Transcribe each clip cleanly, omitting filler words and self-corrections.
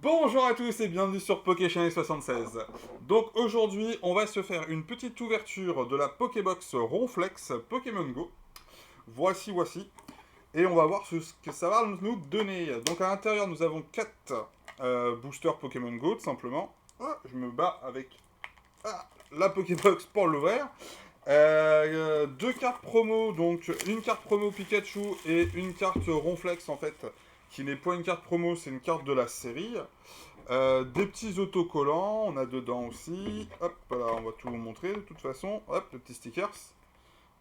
Bonjour à tous et bienvenue sur PokéChain76. Donc aujourd'hui, on va se faire une petite ouverture de la Pokébox Ronflex Pokémon Go. Voici. Et on va voir ce que ça va nous donner. Donc à l'intérieur, nous avons 4 boosters Pokémon Go, tout simplement. Ah, je me bats avec la Pokébox pour l'ouvrir. Deux cartes promo, donc une carte promo Pikachu et une carte Ronflex en fait, qui n'est pas une carte promo, c'est une carte de la série. Des petits autocollants, on a dedans aussi. Hop, là, on va tout vous montrer de toute façon. Hop, les petits stickers.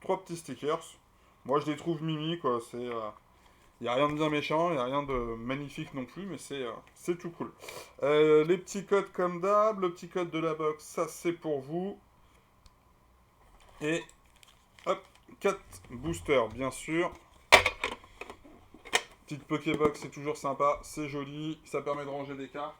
3 petits stickers. Moi, je les trouve mimi, quoi. Y a rien de bien méchant, y a rien de magnifique non plus, mais c'est tout cool. Les petits codes comme d'hab, le petit code de la box, ça c'est pour vous. Et hop, 4 boosters, bien sûr. Petite Pokébox, c'est toujours sympa, c'est joli, ça permet de ranger des cartes.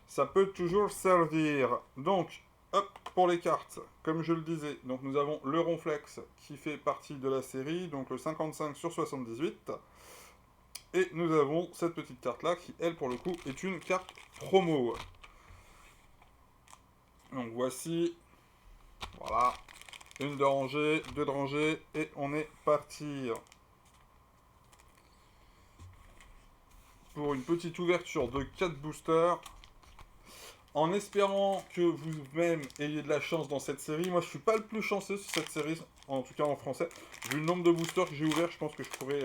Ça peut toujours servir. Donc, hop, pour les cartes, comme je le disais, donc nous avons le Ronflex qui fait partie de la série, donc le 55 sur 78. Et nous avons cette petite carte-là qui, elle, pour le coup, est une carte promo. Donc voici, voilà, une de rangée, deux de rangée, et on est parti pour une petite ouverture de 4 boosters. En espérant que vous-même ayez de la chance dans cette série. Moi, je suis pas le plus chanceux sur cette série, en tout cas en français. Vu le nombre de boosters que j'ai ouverts, je pense que je pourrais...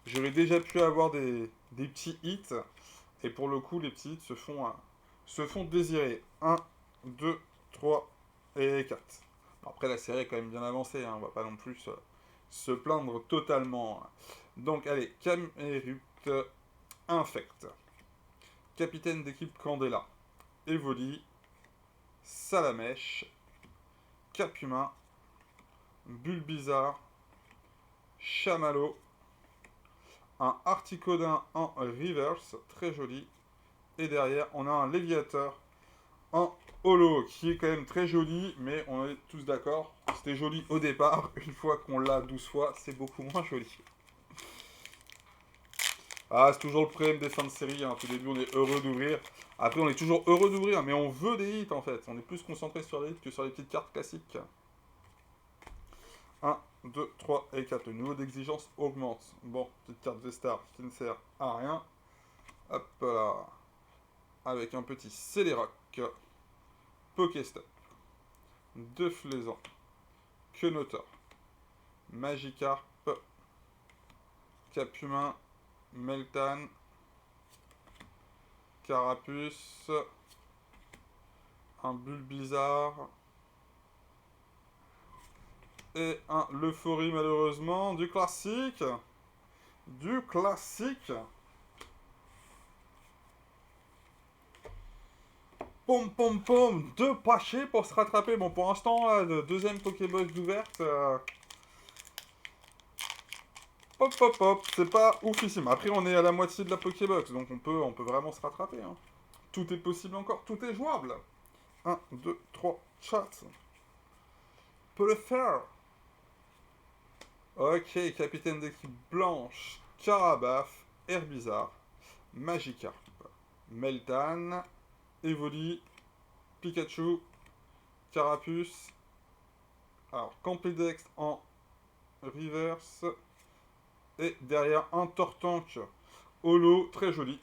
j'aurais déjà pu avoir des petits hits. Et pour le coup, les petits hits se font désirer. 1, 2, 3 et 4. Après, la série est quand même bien avancée. Hein, on va pas non plus se plaindre totalement. Donc, allez, Camerupt, Infect. Capitaine d'équipe Candela. Evoli, Salamèche, Capumin, Bulbizarre, Chamallow, un Articodin en reverse, très joli. Et derrière, on a un Léviateur en holo, qui est quand même très joli, mais on est tous d'accord, c'était joli au départ. Une fois qu'on l'a 12 fois, c'est beaucoup moins joli. Ah, c'est toujours le problème des fins de série. Hein. Au début, on est heureux d'ouvrir. Après, on est toujours heureux d'ouvrir, mais on veut des hits en fait. On est plus concentré sur les hits que sur les petites cartes classiques. 1, 2, 3 et 4. Le niveau d'exigence augmente. Bon, petite carte V-Star qui ne sert à rien. Hop là. Avec un petit Céléroc. Pokéstop. 2 Flaisans. Quenotor. Magikarp. Capumin. Meltan. Carapuce. Un Bulbizarre. Et un Euphorie malheureusement. Du classique. Du classique. Pom pom pom, 2 pachés pour se rattraper. Bon, pour l'instant, deuxième Pokébox d'ouverte. Hop hop hop, c'est pas oufissime. Après, on est à la moitié de la Pokébox, donc on peut vraiment se rattraper. Hein. Tout est possible encore, tout est jouable. 1, 2, 3, chat. Peut le faire. Ok, capitaine d'équipe blanche, Carabaf, Herbizarre, Magikarp, Meltan, Evoli, Pikachu, Carapuce. Alors, Campidex en reverse. Et derrière, un Tortank holo, très joli.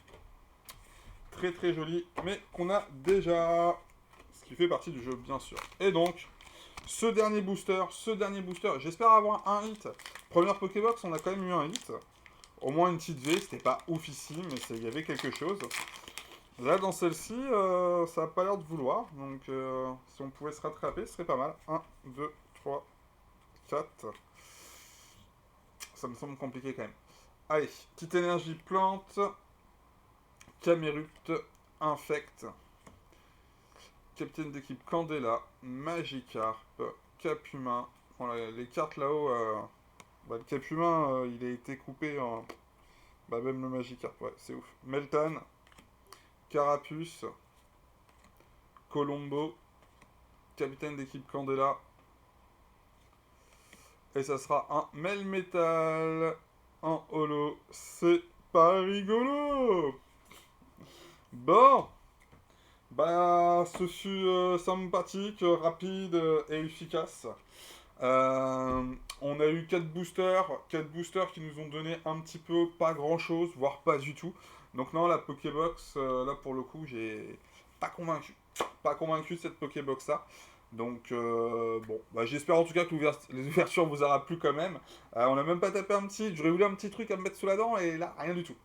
Très très joli, mais qu'on a déjà. Ce qui fait partie du jeu, bien sûr. Et donc, ce dernier booster, j'espère avoir un hit. Première Pokébox, on a quand même eu un hit. Au moins une petite V, c'était pas oufissime, mais il y avait quelque chose. Là, dans celle-ci, ça n'a pas l'air de vouloir. Donc, si on pouvait se rattraper, ce serait pas mal. 1, 2, 3, 4. Ça me semble compliqué quand même. Allez, petite énergie plante. Camerupt, Infect. Capitaine d'équipe Candela. Magikarp. Capumin. Bon, les cartes là-haut. Le Capumin, il a été coupé en. Bah, même le Magikarp, ouais, c'est ouf. Meltan. Carapuce. Colombo. Capitaine d'équipe Candela. Et ça sera un Melmetal en holo. C'est pas rigolo! Bon, bah, ce fut sympathique, rapide et efficace. Euh, on a eu 4 boosters qui nous ont donné un petit peu pas grand chose, voire pas du tout. Donc non, la Pokébox, là pour le coup, j'ai pas convaincu. Pas convaincu de cette Pokébox là. Donc bon, bah, j'espère en tout cas que les ouvertures vous aura plu quand même. On a même pas tapé un petit, j'aurais voulu un petit truc à me mettre sous la dent et là rien du tout.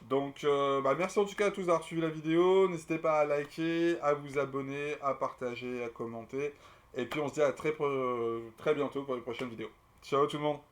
Donc bah, merci en tout cas à tous d'avoir suivi la vidéo. N'hésitez pas à liker, à vous abonner, à partager, à commenter. Et puis on se dit à très bientôt pour les prochaines vidéos. Ciao tout le monde!